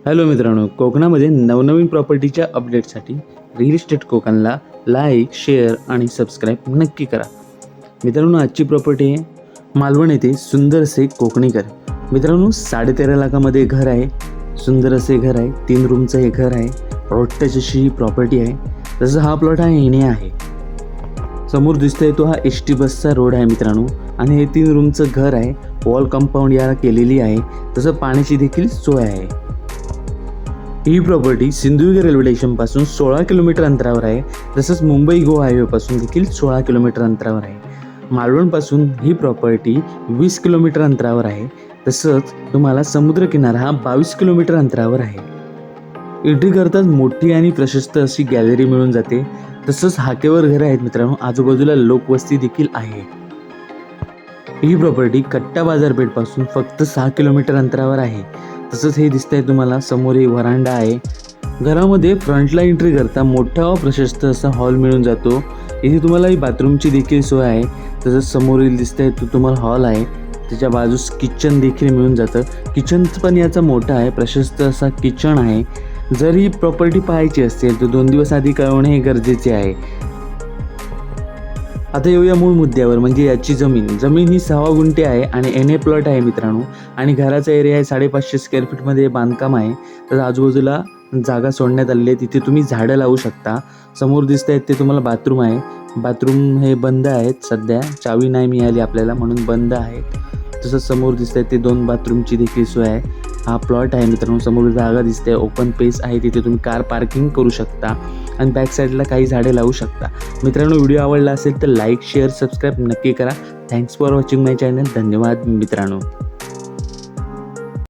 Hello मित्रांनो, कोकणामध्ये नवनवीन प्रॉपर्टीच्या अपडेटसाठी रिअल इस्टेट कोकणला लाईक, शेअर आणि सबस्क्राईब नक्की करा. मित्रांनो, आजची प्रॉपर्टी आहे मालवण येथे सुंदर असे कोकणी घर. मित्रांनो, 13.5 लाखामध्ये घर आहे. सुंदर असे घर आहे. 3 रूमचं हे घर आहे. रोड टच अशी ही प्रॉपर्टी आहे. तसं हा प्लॉट हा येणे आहे. समोर दिसतोय तो हा एस टी बसचा रोड आहे मित्रांनो. आणि हे 3 रूमचं घर आहे. वॉल कंपाऊंड याला केलेली आहे. तसं पाण्याची देखील सोय आहे. ही प्रॉपर्टी सिंधुदुर्ग रेल्वे स्टेशनपासून 16 किलोमीटर अंतरावर आहे. तसंच मुंबई गोवा हायवेपासून देखील 16 किलोमीटर अंतरावर आहे. मालवणपासून ही प्रॉपर्टी 20 किलोमीटर अंतरावर आहे. तसंच तुम्हाला समुद्रकिनारा हा 22 किलोमीटर अंतरावर आहे. एंट्री करताच मोठी आणि प्रशस्त अशी गॅलरी मिळून जाते. तसंच हाकेवर घरं आहेत मित्रांनो. आजूबाजूला लोकवस्ती देखील आहे. ही प्रॉपर्टी कट्टा बाजारपेठपासून फक्त 6 किलोमीटर अंतरावर आहे. तसंच हे दिसतंय तुम्हाला समोर एक व्हरांडा आहे. घरामध्ये फ्रंटला एंट्री करता मोठा व प्रशस्त असा हॉल मिळून जातो. इथे तुम्हाला ही बाथरूमची देखील सोय आहे. तसंच समोरील दिसतंय तो तुम्हाला हॉल आहे. त्याच्या बाजूस किचन देखील मिळून जातं. किचन पण याचा मोठा आहे. प्रशस्त असा किचन आहे. जर ही प्रॉपर्टी पाहायची असेल तर 2 दिवस आधी कळवणे हे गरजेचे आहे. आता येऊया मूळ मुद्द्यावर, म्हणजे याची जमीन ही 6 गुंठे आहे आणि NA प्लॉट आहे मित्रांनो. आणि घराचा एरिया आहे 550 स्क्वेअर फीटमध्ये बांधकाम आहे. तर आजूबाजूला जागा सोडण्यात आलेली आहे. तिथे तुम्ही झाडं लावू शकता. समोर दिसत आहेत ते तुम्हाला बाथरूम आहे. बाथरूम हे बंद आहेत सध्या, चावी नाही मिळाली आपल्याला म्हणून बंद आहेत. तसंच समोर दिसत आहेत ते 2 बाथरूमची देखील सोय आहे. हा प्लॉट आहे मित्रांनो. समोर जागा दिसते, ओपन पेस आहे. तिथे तुम्ही कार पार्किंग करू शकता आणि बॅक साईडला काही झाडे लावू शकता. मित्रांनो, व्हिडिओ आवडला असेल तर लाईक, शेअर, सबस्क्राईब नक्की करा. Thanks for watching my channel. धन्यवाद मित्रांनो.